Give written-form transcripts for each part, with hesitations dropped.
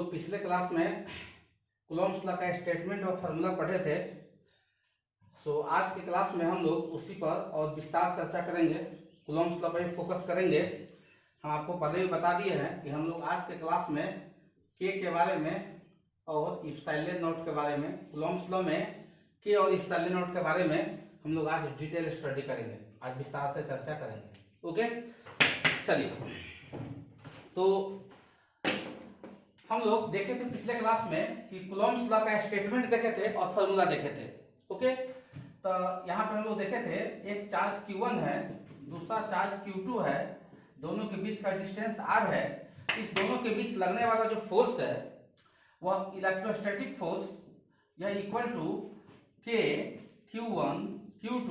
लोग पिछले क्लास में कूलॉम्स लॉ का स्टेटमेंट और फार्मूला पढ़े थे। आज के क्लास में हम लोग उसी पर और विस्तार चर्चा करेंगे, कूलॉम्स लॉ पर फोकस करेंगे। हम आपको पहले भी बता दिए हैं कि हम लोग आज के क्लास में के बारे में और इप्सिलॉन नॉट के बारे में, कूलॉम्स लॉ में के और इप्सिलॉन नॉट के बारे में हम लोग आज डिटेल स्टडी करेंगे, आज विस्तार से चर्चा करेंगे। ओके, चलिए। तो हम लोग देखे थे पिछले क्लास में कि कूलॉम्स लॉ का स्टेटमेंट देखे थे और फार्मूला देखे थे। ओके, तो यहाँ पे हम लोग देखे थे एक चार्ज Q1 है, दूसरा चार्ज Q2 है, दोनों के बीच का डिस्टेंस R है। इस दोनों के बीच लगने वाला जो फोर्स है वह इलेक्ट्रोस्टैटिक फोर्स या equal to K Q1 Q2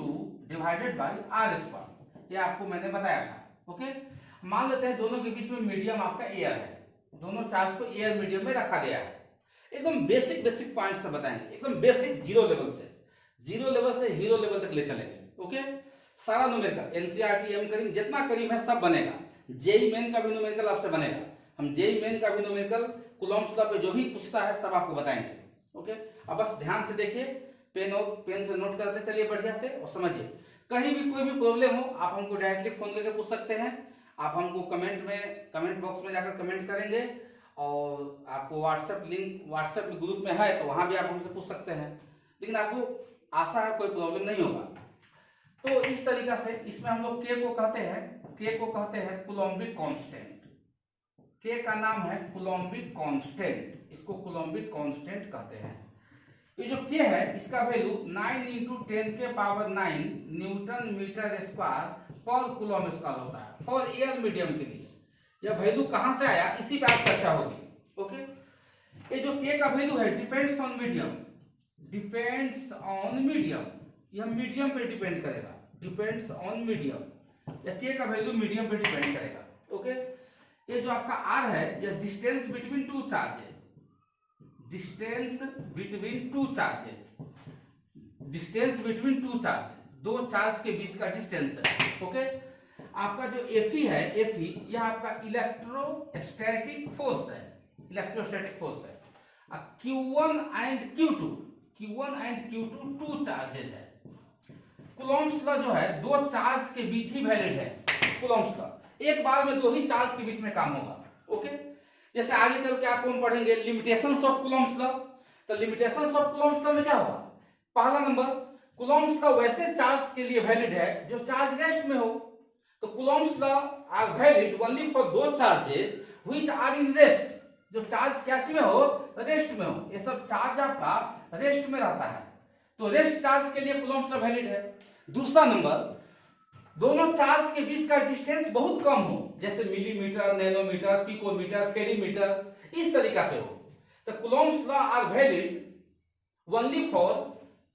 divided by R²। ये आपको मैंने बताया था। ओके, मान लेते हैं दोनों के बीच में मीडियम आपका एयर है, दोनों चार्ज को एयर मीडियम में रखा गया है। एकदम बेसिक पॉइंट से बताएंगे, एकदम बेसिक जीरो लेवल से हीरो लेवल तक ले चलेंगे। ओके, सारा न्यूमेरिकल एनसीईआरटी एम करीम जितना करीब है सब बनेगा। जेई मेन का भी न्यूमेरिकल आपसे बनेगा। हम जेई मेन का भी न्यूमेरिकल कूलॉम्स लॉ पे जो भी पूछता है सब आपको बताएंगे। ओके, अब बस ध्यान से देखिए, पेन से नोट करते चलिए बढ़िया से और समझिए। कहीं भी कोई भी प्रॉब्लम हो आप हमको डायरेक्टली फोन करके पूछ सकते हैं। आप हमको कमेंट बॉक्स में जाकर कमेंट करेंगे और आपको व्हाट्सएप ग्रुप में है तो वहां भी आप हमसे पूछ सकते हैं। लेकिन आपको आशा है कोई प्रॉब्लम नहीं होगा। तो इस तरीका से इसमें हम लोग के को कहते हैं कूलॉम्बिक कांस्टेंट। के का नाम है कूलॉम्बिक कांस्टेंट, इसको कूलॉम्बिक कांस्टेंट कहते हैं। ये जो के है इसका वैल्यू 9 × 10⁹ न्यूटन मीटर स्क्वायर पर कूलॉम स्क्वायर होता है फॉर एयर मीडियम के लिए। यह वैल्यू कहां से आया इसी पे आज चर्चा होगी। ओके, ये जो के का वैल्यू है डिपेंड्स ऑन मीडियम, यह मीडियम पे डिपेंड करेगा, डिपेंड्स ऑन मीडियम। या के का वैल्यू मीडियम पे डिपेंड करेगा। ओके, ये जो आपका आर है यह डिस्टेंस बिटवीन टू चार्जेस, दो चार्ज के बीच का डिस्टेंस है। ओके, आपका जो Fe है, यह आपका इलेक्ट्रोस्टैटिक फोर्स है, Q1 and Q2 two charges है। कूलॉम्स लॉ जो है दो चार्ज के बीच ही वैलिड है। कूलॉम्स लॉ एक बार में दो ही चार्ज के बीच में काम होगा। ओके, जैसे आगे चल के आपको हम पढ़ेंगे लिमिटेशंस ऑफ कूलॉम्स लॉ। तो लिमिटेशंस ऑफ कूलॉम्स लॉ में क्या होगा? पहला नंबर, कूलॉम्स लॉ वैसे चार्ज के लिए वैलिड है जो चार्ज रेस्ट में हो। तो Coulomb's law are valid only for दो charges which are in rest, जो चार्ज क्या में हो, रेस्ट में हो। ये सब चार्ज आपका रेस्ट में रहता है, तो रेस्ट चार्ज के लिए कूलॉम्स लॉ वैलिड है। दूसरा नंबर, दोनों चार्ज के बीच का डिस्टेंस बहुत कम हो, जैसे मिलीमीटर, नैनोमीटर, पिकोमीटर, फेरीमीटर, इस तरीका से हो। तो Coulomb's law are valid only for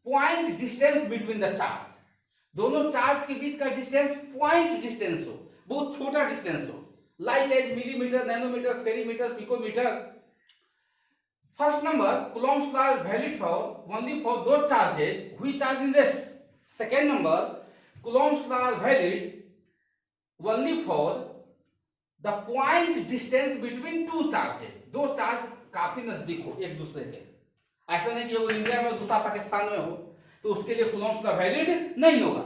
point distance between the charge, दोनों चार्ज के बीच का डिस्टेंस पॉइंट डिस्टेंस हो, बहुत छोटा डिस्टेंस हो, like as millimetre, nanometre, fermimetre, picometre. First number, Coulomb's law is valid for only for दो charges which are in rest. Second number, Coulomb's law is valid only for the point distance between two charges, दो charge काफी नजदीक हो एक दूसरे के। ऐसा नहीं कि वो इंडिया में दूसरा पाकिस्तान में हो तो उसके लिए कूलॉम्स लॉ वैलिड नहीं होगा।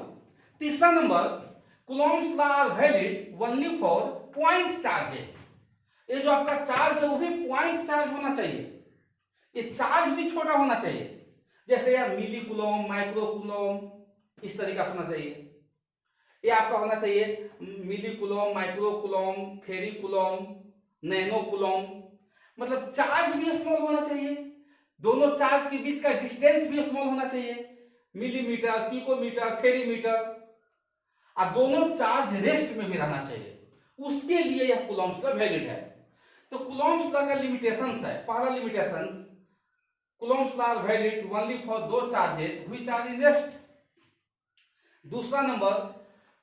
तीसरा नंबर, Coulomb's law are valid only for point charges. ये जो आपका चार्ज है वो भी पॉइंट चार्ज होना चाहिए, ये चार्ज भी छोटा होना चाहिए, जैसे यार मिली कूलॉम, माइक्रो कूलॉम, इस तरीका से होना चाहिए। ये आपका होना चाहिए मिली कूलॉम, माइक्रो कूलॉम, फेरी कूलॉम, नैनो कूलॉम, मतलब चार्ज भी स्मॉल होना चाहिए, दोनों चार्ज के बीच का डिस्टेंस भी स्मॉल होना चाहिए, मिलीमीटर, पिकोमीटर, फेरीमीटर, और दोनों चार्ज रेस्ट में भी रहना चाहिए। उसके लिए यह कूलॉम्स लॉ वैलिड है। तो कूलॉम्स लॉ का लिमिटेशंस है, पहला limitations, Coulomb's law are valid only for दो charges which are in rest. दूसरा number,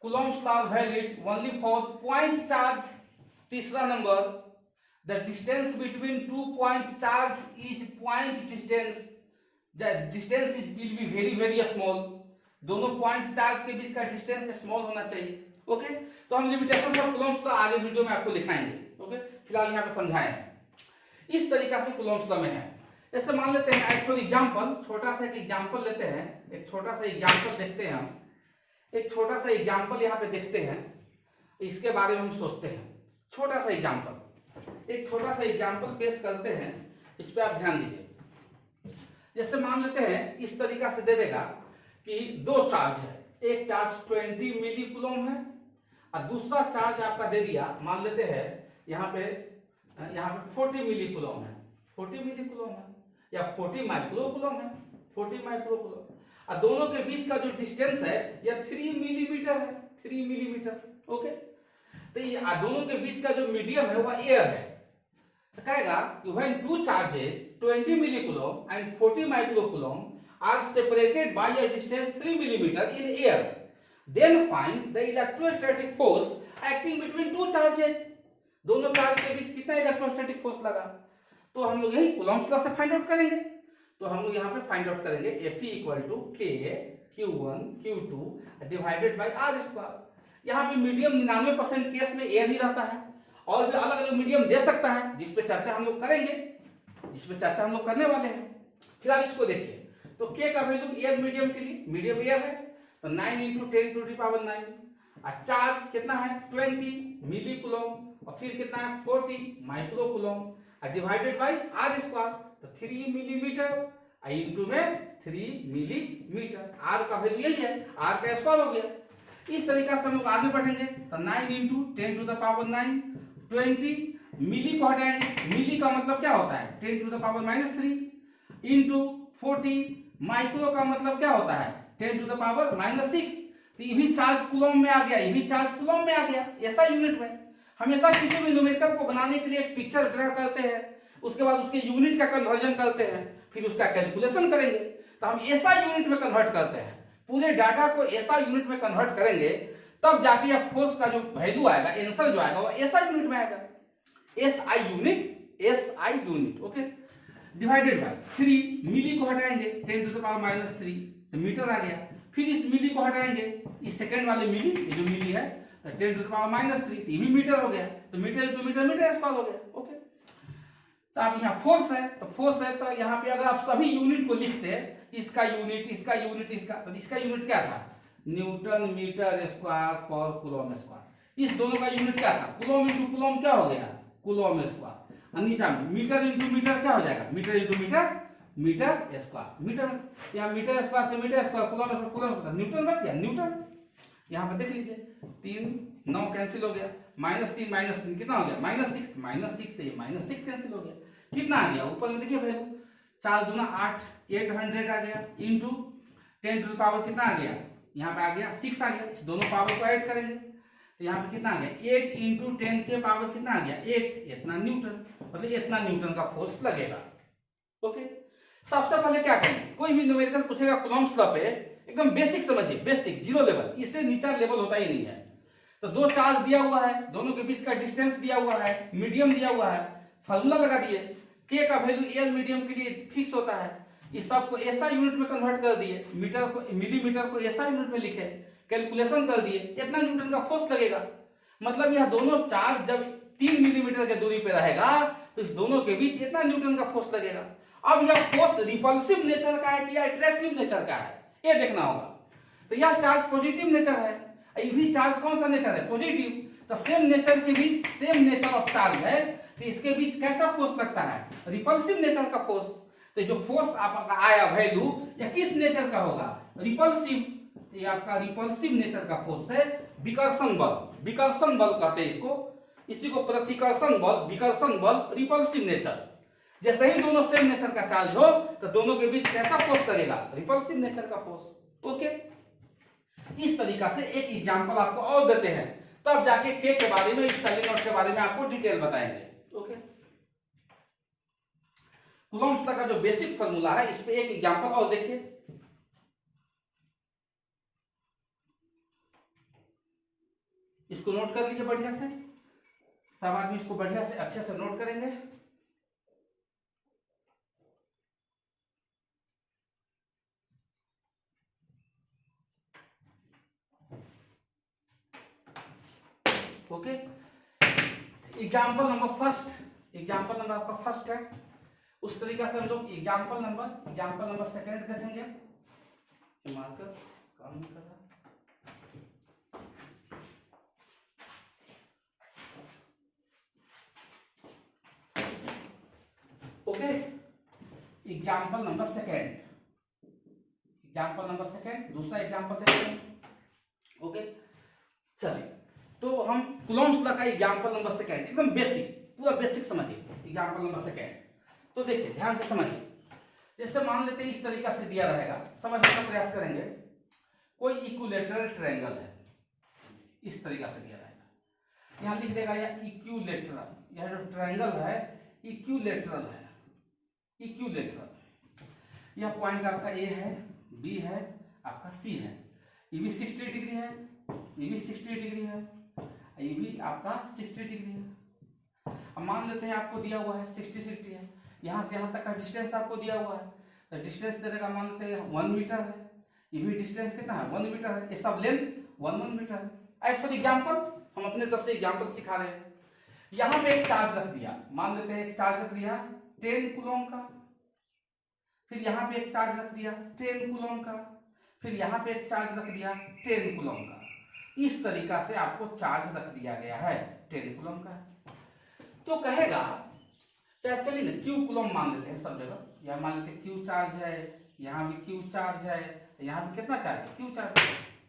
Coulomb's law are valid only for point charge. तीसरा number, the distance between two point charge is point distance, the distance will be very small, दोनों point charge के बीच का distance small होना चाहिए। Okay, तो हम लिमिटेशंस ऑफ कूलॉम्स लॉ आगे वीडियो में आपको दिखाएंगे। ओके, फिलहाल यहाँ पे समझाएं। इस तरीका से कूलम्ब्स लॉ में है। जैसे मान लेते हैं एज फॉर एग्जांपल, छोटा सा एक एग्जांपल लेते हैं, एक छोटा सा एग्जांपल देखते हैं हम, एक छोटा सा एग्जांपल यहाँ पे देखते हैं, इसके बारे में हम सोचते हैं। छोटा सा एग्जांपल, एक छोटा सा एग्जांपल पेश करते हैं, इस पे आप ध्यान दीजिए। जैसे मान लेते हैं इस तरीका से दे देगा कि दो चार्ज है, एक चार्ज 20 मिली कूलम है और दूसरा चार्ज आपका दे दिया, मान लेते हैं यहाँ पे 40 मिली कूलम है, 40 मिली कूलम है या 40 माइक्रो कूलम है, 40 माइक्रो कूलम, और दोनों के बीच का जो डिस्टेंस है यह 3 मिलीमीटर है, 3 मिलीमीटर। ओके, तो ये दोनों के बीच का जो मीडियम है वह एयर है। तो कहेगा कि when two charges 20 milli coulomb and 40 micro coulomb are separated by a distance 3 millimeter in air, then find the electrostatic force acting between two charges। दोनों चार्ज के बीच कितना इलेक्ट्रोस्टैटिक फोर्स लगा, तो हम लोग यही कूलम्ब्स लॉ से फाइंड आउट करेंगे। तो हम लोग यहाँ पे फाइंड आउट करेंगे Fe equal to K Q1 Q2 divided by R square. यहाँ पे मीडियम 99% केस में एयर ही रहता है, और भी अलग अलग मीडियम दे सकता है जिस पे चर्चा हम लोग करेंगे, इस पे चर्चा हम लोग करने वाले हैं। फिर आप इसको देखिए, तो K का वैल्यू एयर मीडियम के लिए, मीडियम एयर है, तो 9 × 10⁻⁹, और चार्ज कितना है 20 मिली कूलम, और फिर कितना है 40 माइक्रो कूलम, और डिवाइडेड बाय R स्क्वायर, तो 3 मिलीमीटर इनटू में 3 मिलीमीटर। R का वैल्यू यही है, R का स्क्वायर हो गया। इस तरीका से हम लोग आगे बढ़ेंगे, तो 9 × 10⁻⁹ 20 मिली को हटाएंगे, मिली का मतलब क्या होता है 10⁻³ इंटू 40 माइक्रो का मतलब क्या होता है 10⁻⁻⁶। तो ये भी चार्ज कूलम में आ गया, ये भी चार्ज कूलम में आ गया, ऐसा यूनिट में। हमेशा किसी भी न्यूमेरिकल को बनाने के लिए एक पिक्चर ड्रा करते हैं, उसके बाद उसके यूनिट का कन्वर्जन करते हैं, फिर उसका कैलकुलेशन करेंगे। तो हम ऐसा यूनिट में कन्वर्ट करते हैं, पूरे डाटा को ऐसा यूनिट में कन्वर्ट करेंगे, तब जाके यह फोर्स का जो वैल्यू आएगा, आंसर जो आएगा वो ऐसा यूनिट में आएगा, SI unit, SI unit. Okay, divided by 3 मिली को हटाएंगे 10⁻³ तो मीटर आ गया। फिर इस मिली को हटाएंगे, इस सेकंड वाले मिली, ये जो मिली है 10⁻³ तो ये भी मीटर हो गया, तो metre into metre metre square हो गया। ओके, तो आप यहाँ फोर्स है, तो फोर्स है, तो यहाँ पे अगर आप सभी यूनिट को लिखते हैं, इसका यूनिट, इसका यूनिट, इसका, तो इसका यूनिट क्या था न्यूटन मीटर स्क्वायर पर कूलम स्क्वायर। इस दोनों का यूनिट क्या था, कूलम इंटू कूलम क्या हो गया कूलम स्क्वायर, नीचा में मीटर इंटू मीटर क्या हो जाएगा metre into metre metre square. Metre में यहाँ मीटर स्क्वायर से metre square, coulomb square coulomb, newton बच गया, न्यूटन। यहाँ पर देख लीजिए 3 9 कैंसिल हो गया, -3 कितना हो गया -6 से -6 कैंसिल हो गया, कितना आ गया ऊपर में देखिए वैल्यू 4 दूना 8 800 आ गया, इंटू 10 टू द पावर कितना आ गया, यहाँ पे आ गया 6 आ गया। इस दोनों पावर को ऐड करेंगे तो यहाँ पे कितना आ गया 8 × 10 के पावर कितना आ गया 8, इतना न्यूटन, मतलब इतना न्यूटन का फोर्स लगेगा। ओके, सबसे पहले क्या करें, कोई भी न्यूमेरिकल पूछेगा कूलम्ब्स लॉ पे, एकदम बेसिक समझिए, बेसिक जीरो लेवल, इससे नीचा लेवल होता ही नहीं है। तो दो चार्ज दिया हुआ है, दोनों के बीच का डिस्टेंस दिया हुआ है, मीडियम दिया हुआ है, फार्मूला लगा दिए, के का वैल्यू एयर मीडियम के लिए फिक्स होता है, इस सब को ऐसा यूनिट में कन्वर्ट कर दिए, मीटर को मिलीमीटर को ऐसा यूनिट में लिखे, कैलकुलेशन कर दिए, इतना न्यूटन का फोर्स लगेगा। मतलब यह दोनों चार्ज जब 3 मिलीमीटर के दूरी पे रहेगा तो इस दोनों के बीच इतना न्यूटन का फोर्स लगेगा। अब यह फोर्स रिपल्सिव नेचर का है कि या अट्रैक्टिव नेचर का है, ये देखना होगा। तो यह चार्ज पॉजिटिव नेचर है, ये भी चार्ज कौन सा नेचर है पॉजिटिव, तो सेम नेचर के बीच सेम नेचर ऑफ चार्ज है, तो इसके बीच कैसा फोर्स लगता है रिपल्सिव नेचर का फोर्स। तो जो फोर्स आपका आया वैल्यू या किस नेचर का होगा रिपल्सिव, ये आपका रिपल्सिव नेचर का फोर्स है। विकर्षण बल, विकर्षण बल कहते हैं इसको, इसी को प्रतिकर्षण बल, विकर्षण बल, रिपल्सिव नेचर। जैसे ही दोनों सेम नेचर का चार्ज हो तो दोनों के बीच कैसा फोर्स करेगा रिपल्सिव नेचर का फोर्स। ओके, इस तरीका से एक एग्जांपल आपको और देते हैं, तब जाके के के बारे में, सोलेनॉइड के बारे में आपको डिटेल बताएंगे। ओके, कूलम्ब्स लॉ का जो बेसिक फार्मूला है, इस पे एक एग्जांपल और देखिए। इसको नोट कर लीजिए बढ़िया से, सब आदमी इसको बढ़िया से अच्छे से नोट करेंगे। Okay, example number first, example number आपका फर्स्ट है। उस तरीका से हम लोग एग्जाम्पल नंबर सेकंड देखेंगे। मार्कर काम नहीं कर रहा। ओके, एग्जाम्पल नंबर सेकंड दूसरा एग्जाम्पल देखते हैं। ओके चलिए, तो हम कूलॉम्स लॉ का एग्जाम्पल नंबर सेकंड एकदम बेसिक, पूरा बेसिक समझिए एग्जाम्पल नंबर सेकंड। तो देखिए ध्यान से समझिए, जैसे मान लेते हैं इस तरीका से दिया रहेगा, समझने का प्रयास करेंगे। कोई इक्विलेटरल ट्रायंगल है, इस तरीका से दिया रहेगा, यहां लिख देगा या इक्विलेटरल, यह जो ट्रायंगल है इक्विलेटरल है, यह पॉइंट आपका ए है, बी है, आपका सी है, ये भी 60 डिग्री है, ये भी 60 डिग्री है, ये भी आपका 60 डिग्री है। अब मान लेते हैं आपको दिया हुआ है 60 है, यहाँ से यहाँ तक का डिस्टेंस आपको दिया हुआ है, तो डिस्टेंस देने का मान लेते हैं 1 मीटर है, ये भी डिस्टेंस कितना है 1 मीटर है, ये सब लेंथ 1 मीटर है। एज पर एग्जाम्पल हम अपने तरफ से एग्जाम्पल सिखा रहे हैं। यहाँ पे एक चार्ज रख दिया, मान लेते हैं एक चार्ज रख दिया 10 कूलॉम का, फिर यहाँ पे एक चार्ज रख दिया 10 कूलॉम का, फिर यहाँ पे एक चार्ज रख दिया 10 कूलॉम का। इस तरीका से आपको चार्ज रख दिया गया है 10 कूलॉम का। तो कहेगा चाहे चलिए ना क्यू कूलॉम मान लेते हैं सब जगह, यहाँ मान लेते हैं क्यू चार्ज है, यहाँ भी क्यू चार्ज है, यहाँ भी कितना चार्ज है क्यू चार्ज है,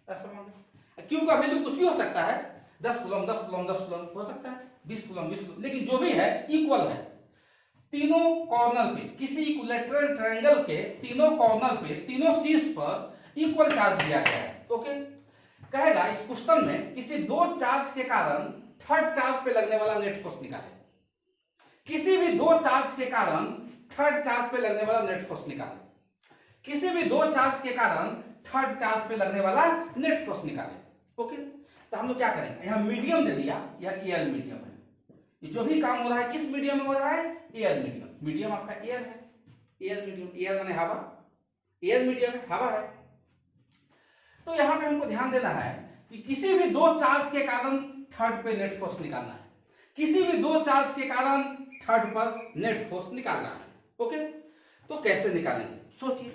ऐसा मान लो। क्यू का वैल्यू कुछ भी हो सकता है, 10 कूलॉम 10 कूलॉम 10 कूलॉम हो सकता है, 20 कूलॉम 20 कूलॉम, लेकिन जो भी है इक्वल है। तीनों कॉर्नर पे किसी इक्विलेटरल ट्रायंगल के तीनों कॉर्नर पे तीनों शीर्ष पर इक्वल चार्ज दिया गया है। ओके, कहेगा इस क्वेश्चन में किसी दो चार्ज के कारण थर्ड चार्ज पे लगने वाला नेट फोर्स निकाले। किसी भी दो चार्ज के कारण थर्ड चार्ज पे लगने वाला नेट फोर्स निकाले, किसी भी दो चार्ज के कारण थर्ड चार्ज पे लगने वाला नेट फोर्स निकाले। ओके, तो हम लोग क्या करेंगे, यहाँ मीडियम दे दिया, यह एयर मीडियम है, ये जो भी काम हो रहा है किस मीडियम में हो रहा है, एयर मीडियम। मीडियम आपका एयर है, एयर मीडियम, एयर माने हवा, एयर मीडियम है, हवा है। तो यहां पे हमको ध्यान देना है कि किसी भी दो चार्ज के कारण थर्ड पे नेट फोर्स निकालना है, किसी भी दो चार्ज के कारण थर्ड पर नेट फोर्स निकालना है। ओके, तो कैसे निकालेंगे सोचिए,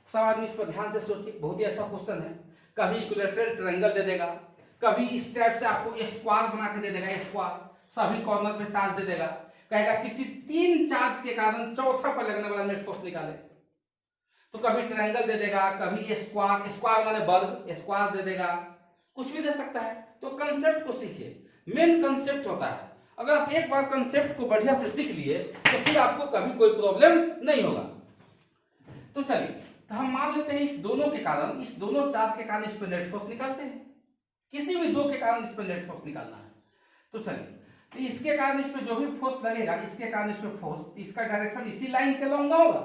सब आदमी इस पर ध्यान से सोचिए, बहुत ही अच्छा क्वेश्चन है। कभी इक्विलेटरल ट्रायंगल दे देगा, कभी इस टाइप से आपको स्क्वायर बना के दे देगा, स्क्वायर सभी कॉर्नर पे चार्ज दे देगा, कहेगा किसी तीन चार्ज के कारण चौथा पर लगने वाला नेट फोर्स निकाले। तो कभी ट्रायंगल दे देगा, कभी स्क्वायर, स्क्वायर माने वर्ग, स्क्वायर दे देगा, कुछ भी दे सकता है। तो कंसेप्ट को सीखिए, मेन कंसेप्ट होता है। अगर आप एक बार कंसेप्ट को बढ़िया से सीख लिए तो फिर आपको कभी कोई प्रॉब्लम नहीं होगा। तो चलिए, तो हम मान लेते हैं इस दोनों के कारण, इस दोनों चार्ज के कारण इस पर नेट फोर्स निकालते हैं, किसी भी दो के कारण इस पर नेट फोर्स निकालना है। तो चलिए, तो इसके कारण इस पे जो भी फोर्स लगेगा, इसके कारण इस पे फोर्स, इसका डायरेक्शन इसी लाइन के लॉन्ग ना होगा,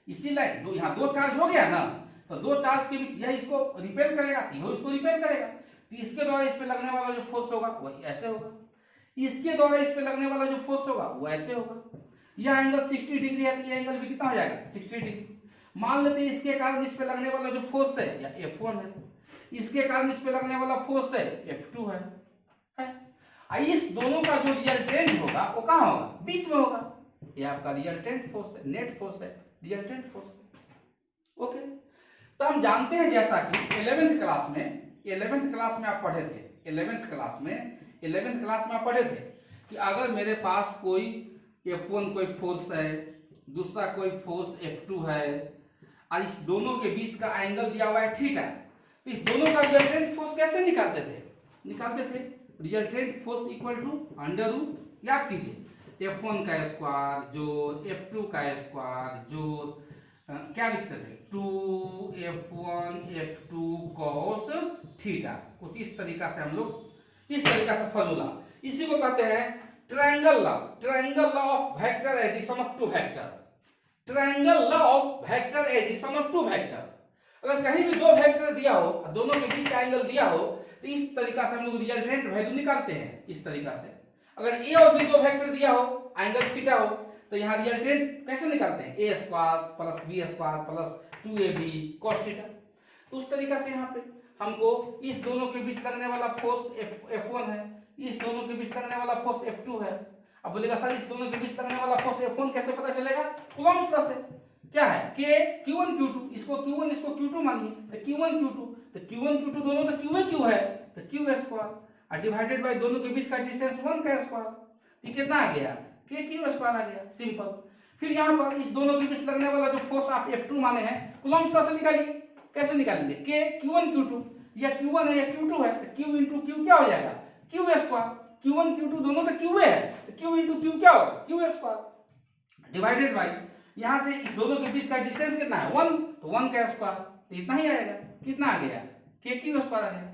इसी लाइन, दो यहाँ दो चार्ज हो गया ना, तो दो चार्ज के बीच यह इसको रिपेल करेगा, यह इसको रिपेल करेगा, तो इसके द्वारा इस पे लगने वाला जो फोर्स होगा वही ऐसे होगा, इसके द्वारा इस पे लगने वाला जो फोर्स होगा वो ऐसे होगा। यह एंगल 60 डिग्री है, तो यह एंगल भी कितना हो जाएगा 60 डिग्री। मान लेते हैं इसके कारण इस पे लगने वाला जो फोर्स है या F1 है, इसके कारण इस पे लगने वाला फोर्स है F2 है। इस दोनों का जो रिजल्टेंट होगा वो कहाँ होगा, बीच में होगा, ये आपका रिजल्टेंट फोर्स है, नेट फोर्स है, रिजल्टेंट फोर्स है। ओके, तो हम जानते हैं जैसा कि 11th क्लास में आप पढ़े थे, 11th क्लास में आप पढ़े थे कि अगर मेरे पास कोई F1 कोई फोर्स है, दूसरा कोई फोर्स F2 है, और इस दोनों के बीच का एंगल दिया हुआ है थीटा, तो इस दोनों का रिजल्टेंट फोर्स कैसे निकालते थे resultant force equal to under root, याद कीजिए F1 का स्क्वायर जोड़ F2 का स्क्वायर जोड़ क्या लिखते थे 2F1 F2 cos थीटा। कुछ इस तरीका से हम लोग, इस तरीका से फॉर्मूला, इसी को कहते हैं triangle law of vector addition of two vector, triangle law of vector addition of two vector. अगर कहीं भी दो वेक्टर दिया हो, दोनों के बीच का एंगल दिया हो, तो इस तरीका से हम लोग रिजल्टेंट वैल्यू निकालते हैं। इस तरीका से अगर ए और बी दो वेक्टर दिया हो, एंगल थीटा हो, तो यहाँ रिजल्टेंट कैसे निकालते हैं, a square plus b square plus 2ab cos theta. तो उस तरीका से यहाँ पे हमको इस दोनों के बीच लगने वाला फोर्स F1 है, इस दोनों के बीच लगने वाला फोर्स F2 है, अब बोलेगा सर इस दोनों के बीच लगने वाला फोर्स F1 कैसे पता चलेगा? कूलम्ब्स लॉ से। क्या है? K Q1 Q2, इसको Q1 इसको Q2 मानिए, तो Q1 Q2, तो Q1 Q2 दोनों तो Q है है, तो Q स्क्वायर और डिवाइडेड बाय दोनों के बीच का डिस्टेंस 1 का स्क्वायर, तो कितना आ गया? K Q स्क्वायर आ गया, सिंपल। फिर यहाँ पर इस दोनों के बीच लगने वाला जो फोर्स आप F2 माने हैं, कूलम्ब्स लॉ से निकालिए। कैसे निकालेंगे? K Q1 Q2, या Q1 है या Q2 है, तो Q इंटू Q क्या हो जाएगा? Q square. Q1 Q2 दोनों तो Q है, तो Q इंटू Q क्या होगा? Q स्क्वायर डिवाइडेड बाय यहां से इस दोनों के बीच का डिस्टेंस कितना है? 1, तो 1 का स्क्वायर, तो इतना ही आएगा। कितना आ गया? K Q स्क्वायर आ गया।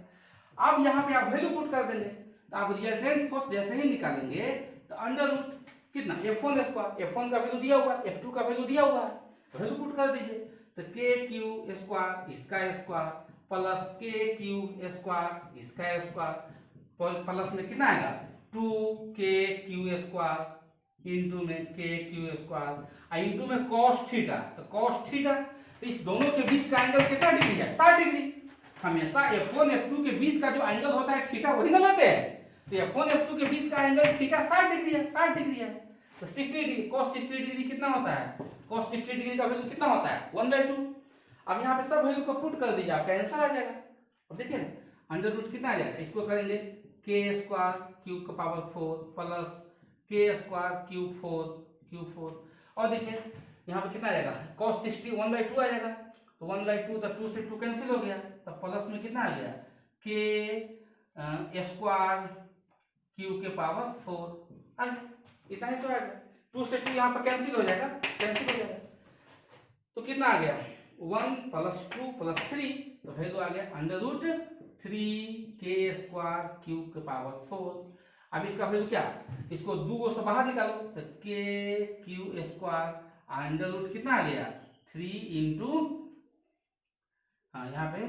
अब यहाँ पे आप वैल्यू पुट कर देंगे, तो आप रिजल्टेंट फोर्स जैसे ही निकालेंगे तो अंडर रूट कितना? F1 स्क्वायर, F1 का वैल्यू दिया हुआ है, F2 का वैल्यू दिया हुआ है, वैल्यू पुट कर दीजिए, तो K Q स्क्वायर इसका square plus K Q square इसका स्क्वायर प्लस में कितना आएगा? 2K Q स्क्वायर इंटू में K Q स्क्वायर इंटू में cos थीटा, तो cos थीटा, तो इस दोनों के बीच का एंगल कितना डिग्री है? 60 डिग्री। हमेशा F1 F2 के बीच का जो एंगल होता है थीटा वही ना लेते हैं, तो F1 F2 के बीच का एंगल थीटा 60 डिग्री है, 60 डिग्री है, तो 60 डिग्री cos 60 डिग्री कितना होता है? cos 60 डिग्री का वैल्यू कितना होता है? 1/2। अब यहाँ पे सब वैल्यू को पुट कर दीजिए, आपका आंसर आ जाएगा। अब देखिए ना अंडर रूट कितना आ जाएगा, इसको करेंगे K स्क्वायर क्यूब का power 4 plus K square cube 4 और देखिए यहाँ पे कितना आ जाएगा? cos 60 1/2 आ जाएगा, तो 1/2 तो 2 से 2 कैंसिल हो गया, तो प्लस में कितना आ गया? K स्क्वायर क्यूब के पावर 4 आ गया, इतना ही तो आएगा। 2 से 2 यहाँ पर कैंसिल हो जाएगा, तो कितना आ गया? 1 प्लस 2 प्लस 3, तो वैल्यू आ गया under root 3K square cube के पावर 4। अब इसका वैल्यू क्या? इसको 2 से बाहर निकालो, तो K Q square under root कितना आ गया? 3 इंटू, हाँ यहाँ पे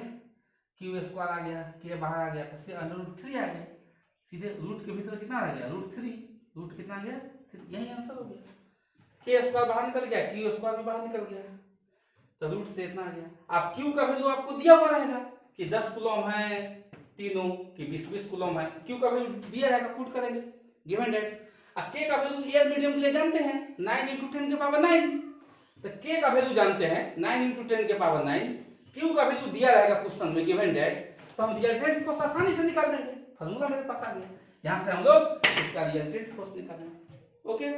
Q स्क्वायर आ गया, K बाहर आ गया, तो इसके अंडर रूट 3 आ गया, सीधे रूट के भीतर कितना आ गया? रूट 3, रूट कितना आ गया? 3, यही आंसर हो गया। K स्क्वायर बाहर निकल गया, Q स्क्वायर भी बाहर निकल गया, तो रूट से इतना आ गया। अब Q का वैल्यू आपको दिया हुआ रहेगा कि 10 कूलम है तीनों की 20-20 कूलम है, Q का वैल्यू दिया रहेगा, पुट करेंगे गिवन डेट। अब K का वैल्यू एयर मीडियम के लिए जानते हैं 9 × 10 के पावर 9, तो K का वैल्यू जानते हैं 9 × 10 के पावर 9, Q का वैल्यू दिया रहेगा क्वेश्चन में गिवन डेट, तो हम रिजल्टेंट फोर्स आसानी से निकाल देंगे, फार्मूला मेरे पास आ गया, यहां से हम लोग इसका रिजल्टेंट फोर्स निकालेंगे। ओके,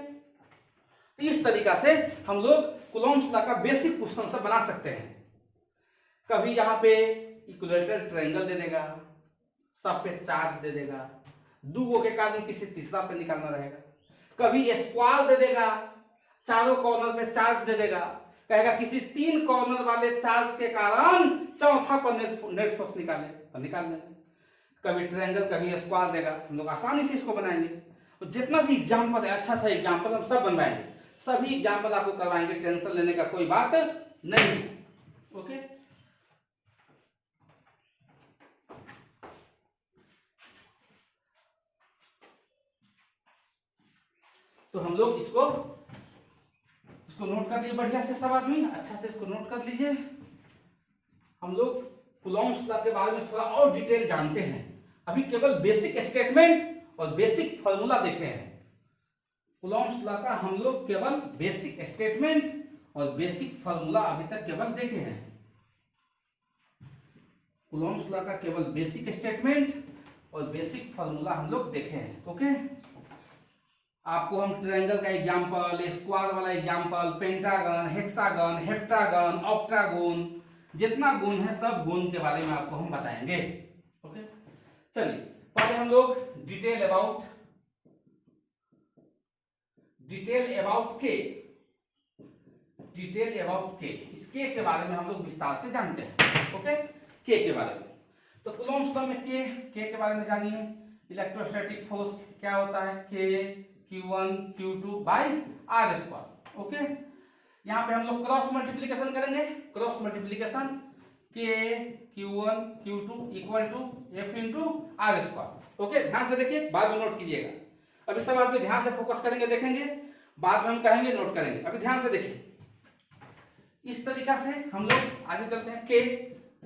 इस तरीका से हम लोग कूलम्ब्स लॉ का बेसिक क्वेश्चन सब बना सकते हैं। कभी यहाँ पे इक्विलैटरल ट्रायंगल दे देगा, सब पे चार्ज दे देगा, दो के कारण किसी तीसरा पे निकालना रहेगा, कभी स्क्वायर दे देगा, चारों कॉर्नर पे चार्ज दे देगा, कहेगा किसी 3 कॉर्नर वाले चार्ज के कारण चौथा पर नेट फोर्स निकाले, तो निकाल देंगे। कभी ट्रायंगल कभी स्क्वायर देगा, हम लोग आसानी से इसको बनाएंगे। तो जितना भी एग्जाम्पल है, अच्छा एग्जाम्पल हम सब बनवाएंगे, सभी एग्जाम्पल आपको करवाएंगे, टेंशन लेने का कोई बात नहीं। ओके, तो हम लोग इसको नोट कर लीजिए बढ़िया से, सब आदमी अच्छा से इसको नोट कर लीजिए। हम लोग कूलम्ब्स लॉ के बारे में थोड़ा और डिटेल जानते हैं, अभी केवल बेसिक स्टेटमेंट और बेसिक फॉर्मूला देखे हैं। कूलम्ब्स लॉ का हम लोग केवल बेसिक स्टेटमेंट और बेसिक फॉर्मूला अभी तक केवल देखे हैं। कूलम्ब्स लॉ का केवल बेसिक स्टेटमेंट और बेसिक फॉर्मूला हम लोग देखे हैं। ओके, आपको हम ट्रायंगल का एग्जांपल, स्क्वायर वाला example, pentagon, hexagon, heptagon, octagon, जितना गुण है सब गुण के बारे में आपको हम बताएंगे। ओके, चलिए पहले हम लोग डिटेल अबाउट के, इस के बारे में हम लोग विस्तार से जानते हैं। ओके, के बारे में, तो कूलम्ब्स लॉ में के बारे में जानिए। इलेक्ट्रोस्टैटिक फोर्स क्या होता है? K Q1 Q2 by R square. Okay, यहाँ पे हम लोग क्रॉस मल्टीप्लीकेशन करेंगे, cross multiplication K Q1 Q2 equal to F into R square. Okay, ध्यान से देखिए, बाद में नोट कीजिएगा, अभी सब आप ध्यान से फोकस करेंगे, देखेंगे, बाद में हम कहेंगे, नोट करेंगे, अभी ध्यान से देखिए। इस तरीका से हम लोग आगे चलते हैं।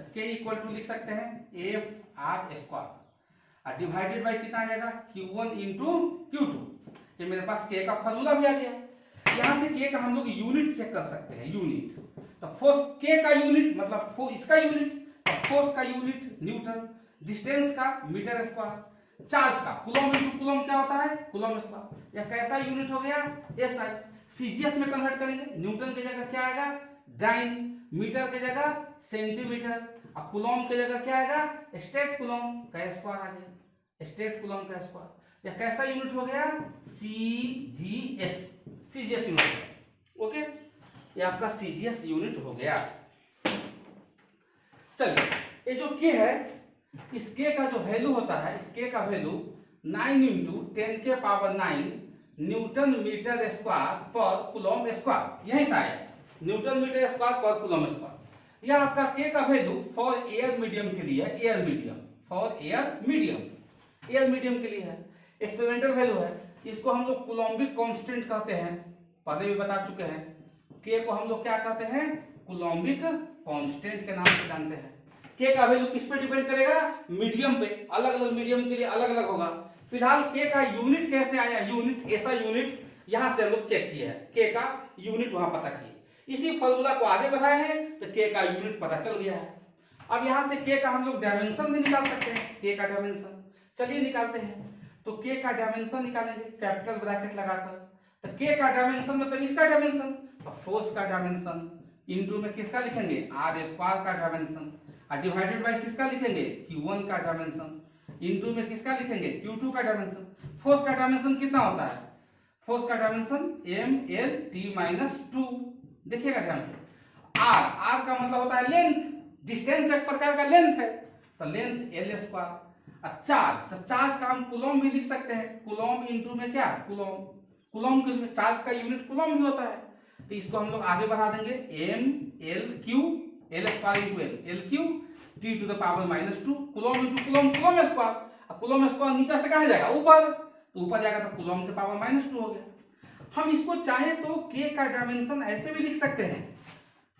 K इक्वल टू लिख सकते हैं F R square, divided by कितना आ जाएगा? Q1 इंटू Q2, ये मेरे पास के का फार्मूला भी आ गया। यहाँ से के का हम लोग यूनिट चेक कर सकते हैं, यूनिट। तो फोर्स के का यूनिट मतलब इसका यूनिट, फोर्स का यूनिट न्यूटन, डिस्टेंस का मीटर स्क्वायर, चार्ज का कूलम इनटू कूलम क्या होता है, कूलम स्क्वायर। यह कैसा यूनिट हो गया, एसआई। सीजीएस में कन्वर्ट करेंगे, न्यूटन की जगह क्या आएगा, डाइन, मीटर की जगह सेंटीमीटर, और कूलम की जगह क्या आएगा, स्टेट कूलम का स्क्वायर आ गया, स्टेट कूलम का स्क्वायर। यह कैसा यूनिट हो गया, सीजीएस, सीजीएस यूनिट है। ओके, ये आपका सीजीएस यूनिट हो गया। चलिए, ये जो के है, इस के का जो वैल्यू होता है, इस के का वैल्यू 9 इंटू 10 के पावर 9 न्यूटन मीटर स्क्वायर पर कूलम स्क्वायर, यही सा है, न्यूटन मीटर स्क्वायर पर कूलम स्क्वायर। यह आपका के का वैल्यू फॉर एयर मीडियम के लिए, air medium, for air medium, air medium के लिए है, एक्सपेरिमेंटल वैल्यू है। इसको हम लोग कूलम्बिक कांस्टेंट कहते हैं, पहले भी बता चुके हैं। के को हम लोग क्या कहते हैं, कूलम्बिक कांस्टेंट के नाम से जानते हैं। के का वैल्यू किस पे डिपेंड करेगा, मीडियम पे, अलग अलग मीडियम के लिए अलग अलग होगा। फिलहाल के का यूनिट कैसे आया, यूनिट, ऐसा यूनिट यहां से हम लोग चेक किया है, के का यूनिट वहां पता किए, इसी फॉर्मूला को आगे बढ़ाए हैं तो के का यूनिट पता चल गया है। अब यहां से के का हम लोग डायमेंशन भी निकाल सकते हैं, के का डायमेंशन, चलिए निकालते हैं। तो के का डायमेंशन निकालेंगे कैपिटल ब्रैकेट लगाकर। तो के का डायमेंशन मतलब इसका डायमेंशन, तो फोर्स का डायमेंशन इनटू में किसका लिखेंगे, आर स्क्वायर का डायमेंशन, और डिवाइडेड बाय किसका लिखेंगे, Q1 का डायमेंशन, इनटू में किसका लिखेंगे, Q2 का डायमेंशन। फोर्स का डायमेंशन कितना होता है, फोर्स का डायमेंशन mlt-2, देखिएगा ध्यान से। r का मतलब होता है लेंथ, डिस्टेंस एक प्रकार का लेंथ है, तो लेंथ l स्क्वायर। चार्ज, तो चार्ज का हम कूलम भी लिख सकते हैं, कूलम इनटू में क्या, कूलम, कूलम के चार्ज का यूनिट कूलम भी होता है। तो इसको हम लोग आगे बढ़ा देंगे, m(l)q, l square into l(q) t to the power -2, coulomb into coulomb, coulomb square. अब कूलम स्क्वायर नीचे से कहां जाएगा, ऊपर, तो ऊपर जाएगा तो कूलम के पावर -2 हो गया। हम इसको चाहे तो k का डायमेंशन ऐसे भी लिख सकते हैं,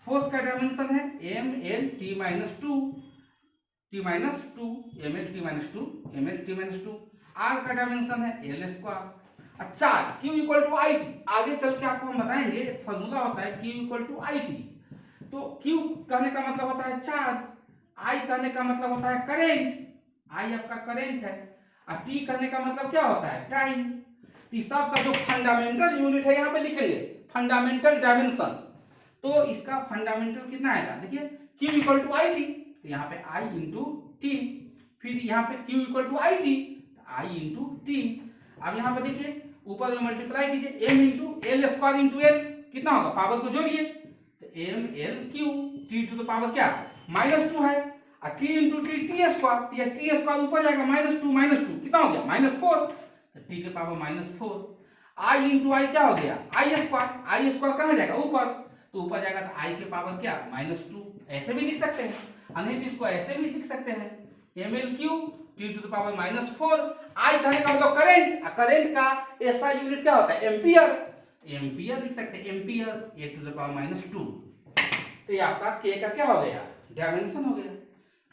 फोर्स का डायमेंशन है mlt-2, t-2, mlt-2, mlt-2, r का डायमेंशन है l square. Charge Q equal to IT, आगे चल के आपको हम बताएंगे, एक फॉर्मूला होता है Q इक्वल टू IT। तो Q कहने का मतलब होता है चार्ज, I कहने का मतलब होता है करेंट, I आपका करेंट है, और T कहने का मतलब क्या होता है, टाइम। इस सब का जो फंडामेंटल यूनिट है यहाँ पे लिखेंगे, फंडामेंटल डायमेंशन। तो इसका फंडामेंटल कितना आएगा, देखिए Q इक्वल टू IT, तो यहाँ पे I इंटू टी, फिर यहाँ पे Q equal to IT, I into T. अब यहाँ पे देखिए ऊपर में मल्टीप्लाई कीजिए, m into L square into L, कितना होगा, पावर को जोड़िए, तो ml(q) t to the power क्या, -2 है, और t into T, T square, तो यह टी स्क्वायर ऊपर जाएगा, -2 कितना हो गया, -4, तो t के पावर -4। i इंटू आई क्या हो गया, आई स्क्वायर कहाँ जाएगा, ऊपर, तो ऊपर जाएगा तो i के पावर क्या, -2। ऐसे भी लिख सकते हैं, नहीं तो इसको ऐसे भी लिख सकते हैं, ml(q) t to the power -4। I कहने का मतलब करंट, करंट का ऐसा यूनिट क्या होता है, एम्पियर, एम्पियर लिख सकते हैं, ampere, a to the power -2। तो ये आपका k का क्या हो गया, डायमेंशन हो गया,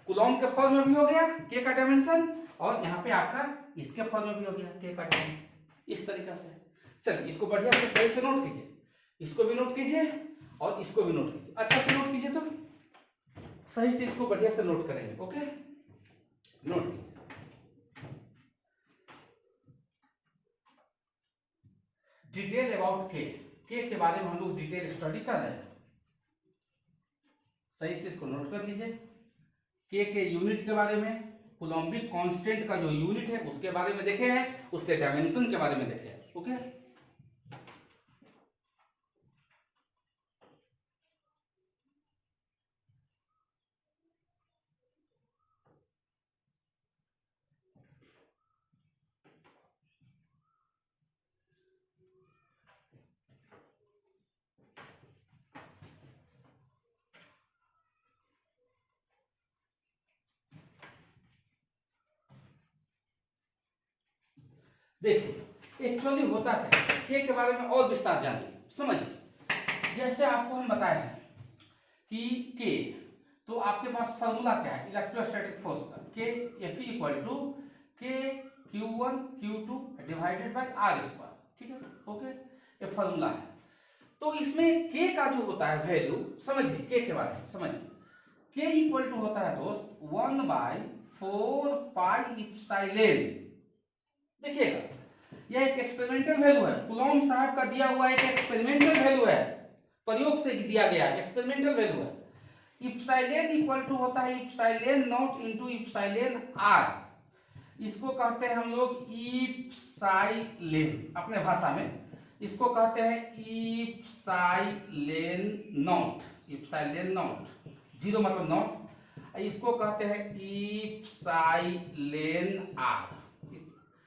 कूलम के फॉर्म में भी हो गया k का डायमेंशन, और यहाँ पे आपका इसके फॉर्म में भी हो गया k का डायमेंशन, इस तरीका से। चलिए इसको बढ़िया से सही से नोट कीजिए, इसको भी नोट कीजिए और इसको भी नोट कीजिए, अच्छा से नोट कीजिए, तो सही से इसको बढ़िया से नोट करेंगे। ओके, नोट कीजिए, डिटेल अबाउट के के बारे में हम लोग डिटेल स्टडी कर रहे हैं, सही से इसको नोट कर लीजिए। के यूनिट के बारे में, कूलम्बिक कांस्टेंट का जो यूनिट है उसके बारे में देखे हैं, उसके डायमेंशन के बारे में देखे हैं। ओके, देखिए एक्चुअली होता है के बारे में और विस्तार जानिए, समझिए। जैसे आपको हम बताए हैं कि के, तो आपके पास फॉर्मूला क्या है इलेक्ट्रोस्टैटिक फोर्स का, के F इक्वल टू के Q1 Q2 divided by R square. ठीक है, ओके, ये फॉर्मूला है। तो इसमें के का जो होता है वैल्यू, समझिए के बारे में समझिए, के इक्वल टू होता है दोस्त 1/4 पाई इप्सिलॉन। देखिएगा यह एक एक्सपेरिमेंटल वैल्यू है, कूलॉम साहब का दिया हुआ एक एक्सपेरिमेंटल वैल्यू है, प्रयोग से दिया गया एक्सपेरिमेंटल वैल्यू है। इप्सिलॉन इक्वल टू होता है epsilon naught into epsilon R, इसको कहते हैं हम लोग इप्सिलॉन, अपने भाषा में इसको कहते हैं epsilon not, epsilon not, zero मतलब नॉट, इसको कहते हैं इप्सिलॉन आर,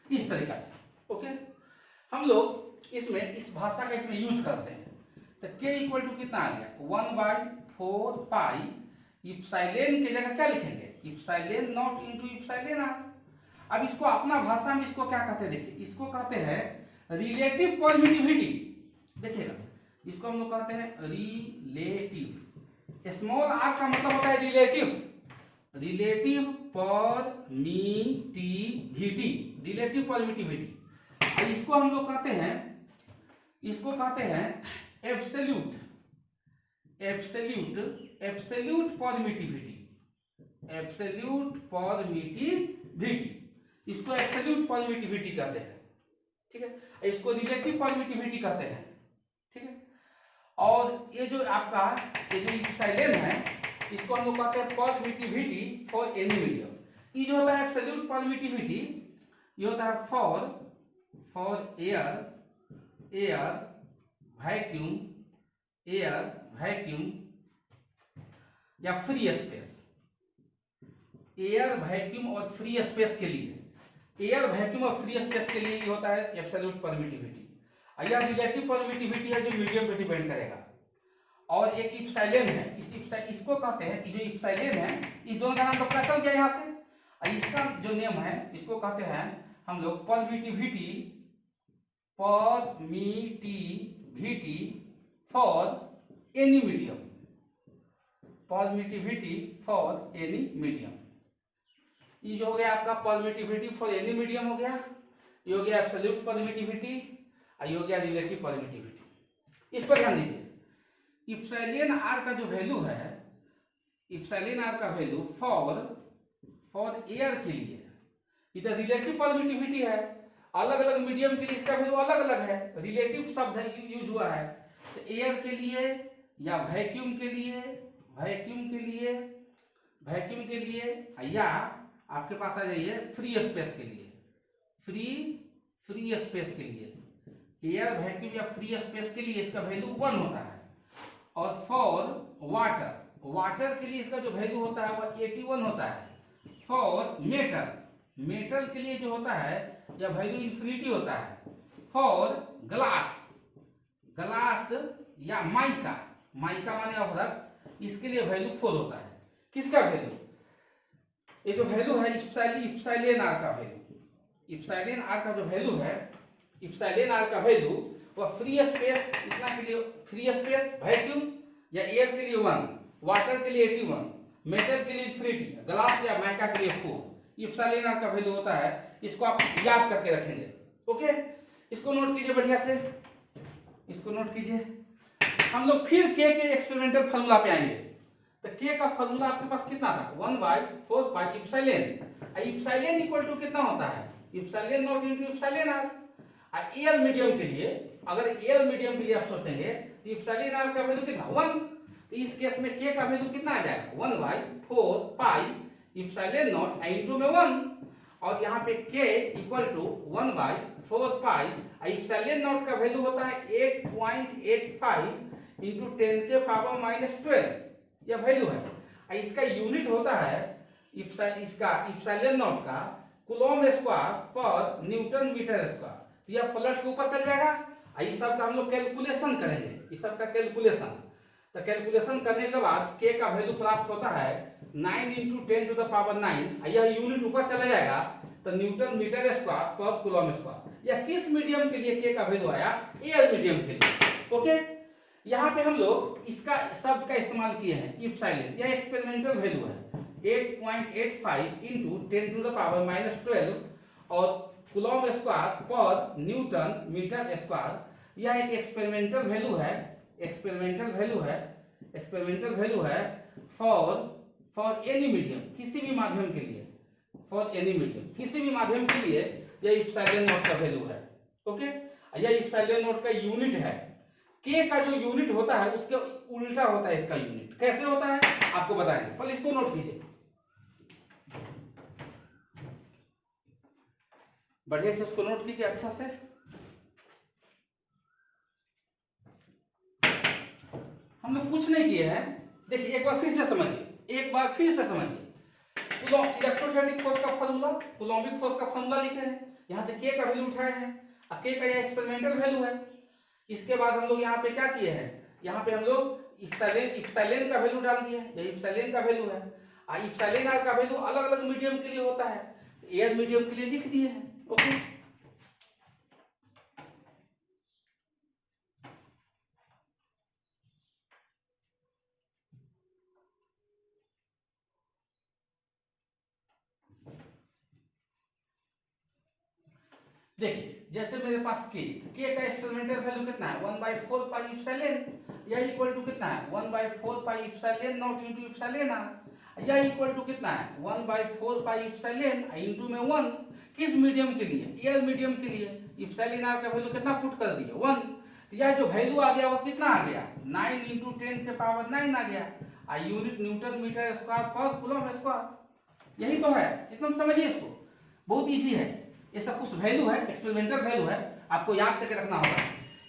इस तरीका से, ओके। हम लोग इसमें इस भाषा का इसमें यूज करते हैं। तो के इक्वल टू कितना आ गया 1/4 पाई, इप्सिलॉन की जगह क्या लिखेंगे epsilon naught into epsilon R. अब इसको अपना भाषा में इसको क्या कहते हैं, देखिए इसको कहते हैं रिलेटिव परमिटिविटी। देखिएगा इसको हम लोग कहते हैं रिलेटिव, स्मॉल आर का मतलब होता है relative, relative permittivity, relative permittivity. इसको हम लोग कहते हैं, इसको कहते हैं absolute, absolute, absolute permittivity, absolute permittivity, इसको एब्सोल्यूट परमिटिविटी कहते हैं, ठीक है। इसको रिलेटिव परमिटिविटी कहते हैं, ठीक है। और ये जो आपका ये जो इप्सिलॉन है, इसको हम लोग कहते हैं परमिटिविटी फॉर एनी मीडियम। ये जो होता है एब्सोल्यूट परमिटिविटी, ये होता है for air, air vacuum, air vacuum या फ्री स्पेस, एयर वैक्यूम और फ्री स्पेस के लिए, एयर वैक्यूम और फ्री स्पेस के लिए ये होता है एब्सोल्यूट परमिटिविटी। यह रिलेटिव परमिटिविटी है जो मीडियम पे डिपेंड करेगा। और एक इप्सिलॉन है, इसको कहते हैं कि जो इप्सिलॉन है, इस दोनों का नाम तो पता चल गया यहाँ से। इसका जो नेम है इसको कहते हैं हम लोग permittivity, permittivity for any medium, permittivity for any medium. ये जो हो गया आपका परमिटिविटी फॉर एनी मीडियम हो गया, ये हो गया एब्सोल्यूट परमिटिविटी, ये हो गया रिलेटिव परमिटिविटी। इस पर ध्यान दीजिए, इप्सिलॉन आर का जो वैल्यू है, इप्सिलॉन आर का वैल्यू फॉर एयर के लिए इधर रिलेटिव परमिटिविटी है, अलग अलग मीडियम के लिए इसका वैल्यू अलग अलग है, रिलेटिव शब्द यूज हुआ है। तो एयर के लिए या वैक्यूम के लिए, वैक्यूम के लिए, वैक्यूम के लिए, या आपके पास आ जाइए फ्री स्पेस के लिए, फ्री स्पेस के लिए, एयर वैक्यूम या फ्री स्पेस के लिए इसका वैल्यू 1 होता है। और फॉर वाटर, वाटर के लिए इसका जो वैल्यू होता है वह 81 होता है। फॉर मेटल, मेटल के लिए जो होता है या वैल्यू इन्फिनिटी होता है। फॉर ग्लास, ग्लास या माइका, माइका माने अवरक, इसके लिए वैल्यू 4 होता है। किसका वैल्यू, ये जो वैल्यू है इप्सिलॉन आर का वैल्यू, इप्सिलॉन आर का जो वैल्यू है, इप्सिलॉन आर का वैल्यू वह फ्री स्पेस इतना के लिए, फ्री स्पेस वैक्यूम या एयर के लिए 1, वाटर के लिए 81, मेटल के लिए इन्फिनिटी, ग्लास या माइका के लिए 4, इप्सिलॉन आर का वैल्यू होता है। इसको आप याद करके रखेंगे, ओके। इसको नोट कीजिए बढ़िया से, इसको नोट कीजिए। हम लोग फिर के एक्सपेरिमेंटल फार्मूला पे आएंगे। तो के का फार्मूला आपके पास कितना था 1/4 pi epsilon, epsilon equal to कितना होता है epsilon naught into epsilon R. Air medium के लिए, अगर एयर मीडियम के लिए आप सोचेंगे तो इप्सिलॉन आर का वैल्यू कितना 1, तो इस केस में के का वैल्यू कितना आ जाएगा 1/4 पाई इप्सिलॉन नॉट इनटू में 1, और यहाँ पे K equal to 1/4 pi, epsilon naught का वैल्यू होता है 8.85 इंटू 10 के पावर -12, यह वैल्यू है। इसका यूनिट होता है इसका इप्सिलॉन नॉट का कूलॉम स्क्वायर पर न्यूटन मीटर स्क्वायर। तो यह प्लस के ऊपर चल जाएगा। इस सब का हम लोग कैलकुलेशन करेंगे, इस सब का कैलकुलेशन। तो कैलकुलेशन करने के बाद के का वैल्यू प्राप्त होता है 9 इंटू 10 टू द पावर 9, यह यूनिट ऊपर चला जाएगा तो न्यूटन मीटर स्क्वायर पर कूलॉम स्क्वायर। यह किस मीडियम के लिए के का वैल्यू आया, एयर मीडियम के लिए, ओके। यहाँ पे हम लोग इसका शब्द का इस्तेमाल किए हैं इप्सिलॉन, यह एक्सपेरिमेंटल वैल्यू है 8.85 इंटू 10 टू द पावर -12, और कूलॉम स्क्वायर पर न्यूटन मीटर स्क्वायर यह एक एक्सपेरिमेंटल वैल्यू है, एक्सपेरिमेंटल वैल्यू है फॉर एनी मीडियम, किसी भी माध्यम के लिए, फॉर एनी मीडियम किसी भी माध्यम के लिए यह इप्सिलॉन नॉट का वैल्यू है। ओके, यह इप्सिलॉन नॉट का यूनिट है। के का जो यूनिट होता है उसके उल्टा होता है इसका यूनिट। कैसे होता है आपको बताएंगे, पहले इसको नोट कीजिए, बढ़िया से उसको नोट कीजिए अच्छा से। हम लोग कुछ नहीं किए हैं, देखिए एक बार फिर से समझिए, इलेक्ट्रोस्टैटिक फोर्स का फार्मूला, कूलॉम्बिक फोर्स का फार्मूला लिखे हैं, यहां से के का वैल्यू उठाए हैं, के का यह एक्सपेरिमेंटल वैल्यू है। इसके बाद हम लोग यहाँ पे क्या किए हैं, यहाँ पे हम लोग इप्सिलॉन का वैल्यू डाल दिए, ये इप्सिलॉन का वैल्यू है। इप्सिलॉन आर का वैल्यू अलग अलग मीडियम के लिए होता है, एयर मीडियम के लिए लिख दिए हैं। ओके, देखिए जैसे मेरे पास के का एक्सपेरिमेंटल वैल्यू कितना है 1/4 पाई इप्सिलॉन, यह इक्वल टू कितना है 1/4 pi epsilon naught into epsilon r, यह इक्वल टू कितना है 1/4 पाई इप्सिलॉन इनटू में 1, किस मीडियम के लिए, एयर मीडियम के लिए। इप्सिलॉन आर का वैल्यू कितना पुट कर दिए 1, तो यह जो वैल्यू आ गया वो कितना आ गया 9 × 10 के पावर 9 आ गया, यूनिट न्यूटन मीटर स्क्वायर पर कूलॉम स्क्वायर। यही तो है, एकदम समझिए इसको, बहुत इजी है। ये सब कुछ वैल्यू है, एक्सपेरिमेंटल वैल्यू है, आपको याद करके रखना होगा।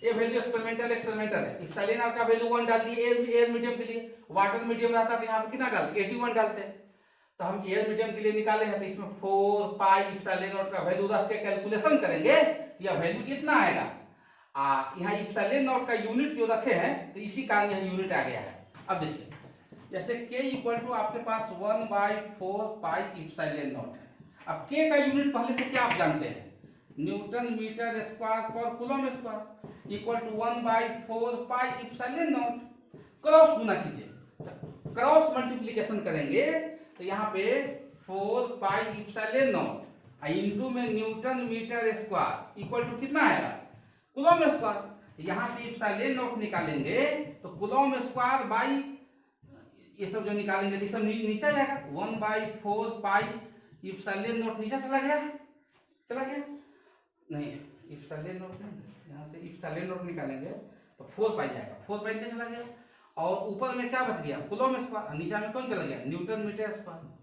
ये वैल्यू एक्सपेरिमेंटल है। इप्सिलॉन आर का वैल्यू 1 डाल दिए एयर मीडियम के लिए, वाटर मीडियम रहता तो यहाँ पे कितना डालते 81 डालते हैं, तो हम एयर मीडियम के लिए निकाले हैं, तो इसमें 4 पाई इप्सिलॉन नॉट का वैल्यू रख के कैलकुलेशन करेंगे, यह वैल्यू कितना आएगा। यहाँ इप्सिलॉन नॉट का यूनिट जो रखे हैं तो इसी कारण यह यूनिट आ गया है। अब देखिए जैसे k इक्वल टू आपके पास 1/4 पाई इप्सिलॉन नॉट है। अब k का यूनिट पहले से क्या आप जानते हैं, न्यूटन मीटर स्क्वायर पर coulomb square equal to 1/4 pi epsilon naught. Cross गुना कीजिए, तो क्रॉस मल्टीप्लिकेशन करेंगे तो यहाँ पे 4 पाई इप्सिलॉन नॉट इनटू में newton metre square equal to कितना आएगा कूलॉम स्क्वायर। यहाँ से इप्सिलॉन नॉट निकालेंगे तो कूलॉम स्क्वायर बाई ये सब जो निकालेंगे ये सब नीचे आ जाएगा, 1/4 पाई इप्सिलॉन नॉट नीचे चला गया नहीं, इप्सिलॉन नॉट नहीं, यहाँ से इप्सिलॉन नॉट निकालेंगे तो 4 पाई जाएगा, 4 पाई नीचे चला गया, और ऊपर में क्या बच गया कूलॉम स्क्वायर, नीचे में कौन चला गया न्यूटन मीटर स्क्वायर।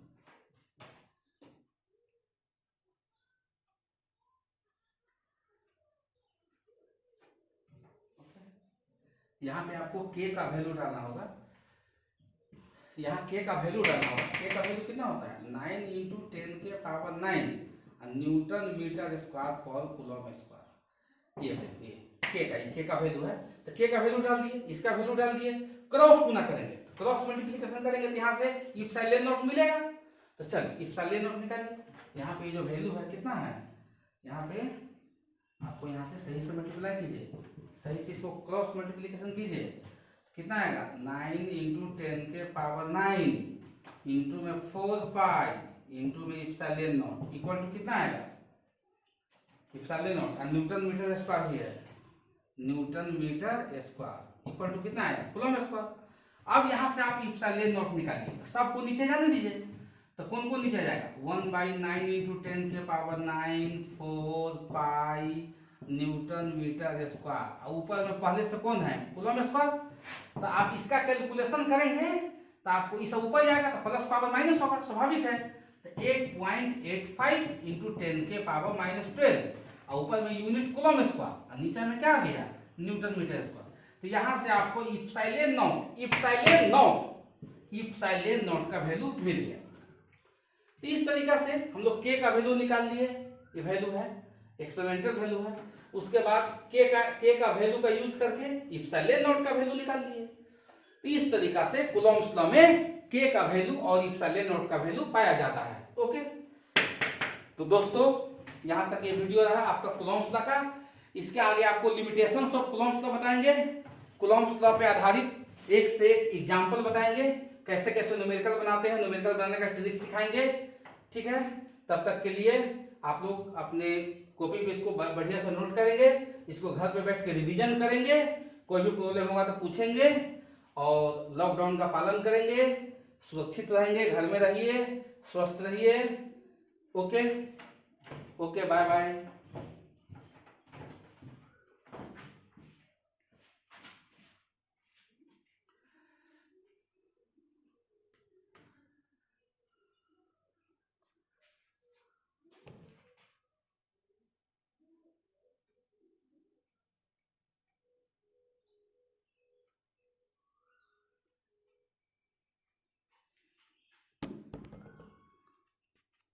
यहाँ पे आपको k का वैल्यू डालना होगा, यहाँ k का वैल्यू डालना होगा। k का वैल्यू कितना होता है 9 × 10 के पावर 9 न्यूटन मीटर स्क्वायर पर कूलॉम स्क्वायर। ये k का वैल्यू है, तो k का वैल्यू डाल दिए, इसका वैल्यू डाल दिए, क्रॉस गुना करेंगे, क्रॉस मल्टीप्लिकेशन करेंगे तो यहाँ से इप्सिलॉन नॉट मिलेगा। तो चलिए इप्सिलॉन नॉट निकालिए, यहाँ पे जो वैल्यू है कितना है, यहाँ पे आपको यहाँ से सही से मल्टीप्लाई कीजिए, सही से इसको क्रॉस मल्टीप्लिकेशन कीजिए, कितना आएगा 9 × 10 के पावर 9 इंटू में 4 पाई इंटू में इप्सिलॉन नॉट इक्वल टू कितना आएगा इप्सिलॉन नॉट और न्यूटन मीटर स्क्वायर भी है, newton metre square equal to कितना आएगा कूलॉम स्क्वायर। अब यहाँ से आप इप्सिलॉन नॉट निकालिए, तो सबको नीचे जाने दीजिए, तो कौन कौन नीचे जाएगा 1/9 × 10 के पावर 9 4 पाई न्यूटन मीटर स्क्वायर, ऊपर में पहले से कौन है कूलॉम स्क्वायर। तो आप इसका कैलकुलेशन करेंगे तो आपको इस ऊपर जाएगा तो प्लस पावर माइनस होगा, स्वाभाविक है। तो 8.85 × 10 के पावर -12 और ऊपर में यूनिट कूलॉम स्क्वायर और नीचे में क्या आ गया न्यूटन मीटर स्क्वायर। तो यहां से आपको इप्सिलॉन नॉट का वैल्यू मिल गया। तो इस तरीका से हम लोग k का वैल्यू निकाल लिए, ये वैल्यू है एक्सपेरिमेंटल वैल्यू है। उसके बाद k का वैल्यू का यूज करके इप्सिलॉन नॉट का वैल्यू निकाल लिए। तो इस तरीका से कूलॉम्स लॉ में k का वैल्यू और इप्सिलॉन नॉट का वैल्यू पाया जाता है। ओके, तो दोस्तों यहां तक ये वीडियो रहा आपका कूलॉम्स लॉ का। इसके आगे आपको लिमिटेशंस ऑफ कूलॉम्स लॉ बताएंगे, कूलॉम्स लॉ पे आधारित एक से एक एग्जांपल बताएंगे, कैसे कैसे न्यूमेरिकल बनाते हैं, न्यूमेरिकल बनाने का ट्रिक सिखाएंगे। ठीक है, तब तक के लिए आप लोग अपने कॉपी पे इसको बढ़िया से नोट करेंगे, इसको घर पे बैठ के रिवीजन करेंगे, कोई भी प्रॉब्लम होगा तो पूछेंगे, और लॉकडाउन का पालन करेंगे, सुरक्षित रहेंगे, घर में रहिए, स्वस्थ रहिए। Okay, okay, bye bye.